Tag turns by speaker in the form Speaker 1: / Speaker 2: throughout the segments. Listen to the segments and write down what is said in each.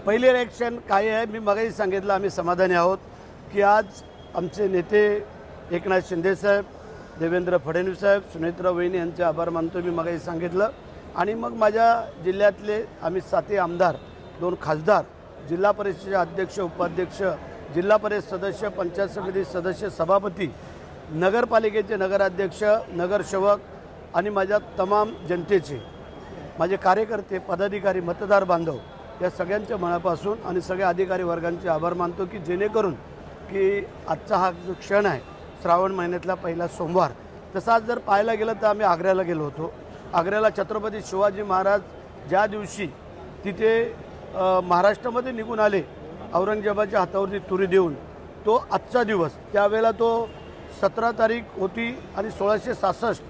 Speaker 1: पहिली रिएक्शन काय आहे, मी मगाशी सांगितलं आम्ही समाधानी आहोत की आज आमचे नेते एकनाथ शिंदे साहेब, देवेंद्र फडणवीस साहेब, सुनेत्रा वहिनी यांचे आभार मानतो मी मगाशी सांगितलं। आणि मग माझ्या जिल्ह्यातले आम्ही 7 आमदार, 2 खासदार, जिल्हा परिषदेचे अध्यक्ष, उपाध्यक्ष, जिल्हा परिषद सदस्य, पंचायत समिती सदस्य, सभापती, नगरपालिकेचे नगराध्यक्ष, नगरसेवक आणि माझ्या तमाम जनतेचे, माझे कार्यकर्ते, पदाधिकारी, मतदार बांधव या सगळ्यांच्या मनापासून आणि सगळ्या अधिकारी वर्गांचे आभार मानतो की जेणेकरून की आजचा हा जो क्षण आहे, श्रावण महिन्यातला पहिला सोमवार, तसाच जर पाहायला गेलं तर आम्ही आग्र्याला गेलो होतो। आग्र्याला छत्रपती शिवाजी महाराज ज्या दिवशी तिथे महाराष्ट्रामध्ये निघून आले, औरंगजेबाच्या हातावरती तुरी देऊन, तो आजचा दिवस, त्यावेळेला तो 17 तारीख होती आणि 1666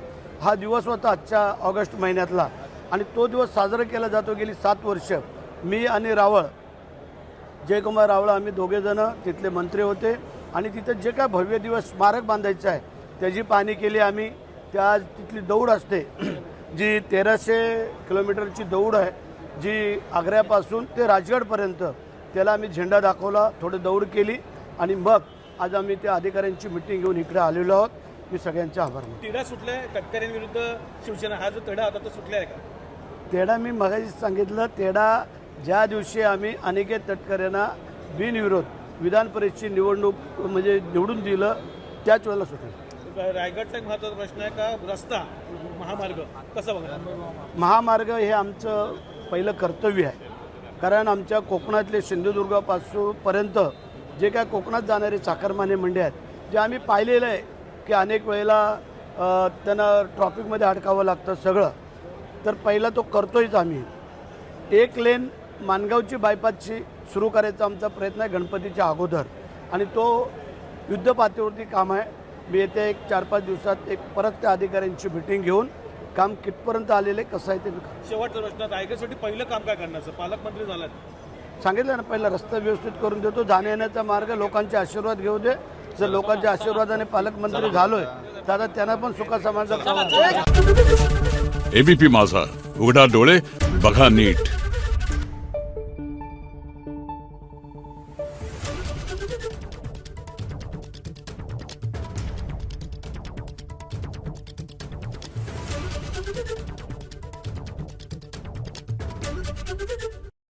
Speaker 1: हा दिवस होता आजच्या ऑगस्ट महिन्यातला, आणि तो दिवस साजरा केला जातो। गेली 7 वर्ष मी आणि रावळ, जयकुमार रावळ, आम्ही दोघेजण तिथले मंत्री होते आणि तिथं जे काय भव्य दिवस स्मारक बांधायचं आहे त्याची पाहणी केली आम्ही। त्या तिथली दौड असते जी 1300 किलोमीटरची दौड आहे, जी आग्र्यापासून ते राजगडपर्यंत, त्याला आम्ही झेंडा दाखवला, थोडी दौड केली आणि मग आज आम्ही त्या अधिकाऱ्यांची मिटिंग घेऊन इकडे आलेलो आहोत। मी सगळ्यांचे आभार मानतो।
Speaker 2: तिढा सुटलाय तटकरेंविरुद्ध शिवसेना, हा जो तिढा होता तो सुटला आहे का?
Speaker 1: तेढा मी मगाशी सांगितलं, तेढा ज्या दिवशी आम्ही अनिकेत तटकरेंना बिनविरोध विधान परिषदेची निवडणूक म्हणजे निवडून दिलं त्याच वेळेला सुटेल।
Speaker 2: रायगडचा एक महत्त्वाचा प्रश्न आहे का रस्ता, महामार्ग कसा बघा?
Speaker 1: महामार्ग हे आमचं पहिलं कर्तव्य आहे, कारण आमच्या कोकणातले सिंधुदुर्गापासून पर्यंत जे काय कोकणात जाणारे चाकरमाने मंडे आहेत, जे आम्ही पाहिलेलं आहे की अनेक वेळेला त्यांना ट्रॉफिकमध्ये अडकावं लागतं सगळं, तर पहिला तो करतोयच आम्ही। 1 लेन मानगावची बायपासची सुरू करायचा आमचा प्रयत्न आहे गणपतीच्या अगोदर, आणि तो युद्धपातळीवरती काम आहे। मी येत्या 4-5 दिवसात परत त्या अधिकाऱ्यांची मिटिंग घेऊन काम कितपर्यंत आलेले कसं आहे ते
Speaker 2: शेवटचा प्रश्न, रायगडसाठी पहिलं काम काय करण्याचं? पालकमंत्री झालात,
Speaker 1: सांगितलं ना, पहिला रस्ता व्यवस्थित करून देतो, जाण्या येण्याचा मार्ग, लोकांचे आशीर्वाद घेऊ दे। जर लोकांच्या आशीर्वादाने पालकमंत्री झालोय तर आता त्यांना पण सुखासमाधान।
Speaker 3: एबीपी माझा, उघडा डोळे बघा नीट।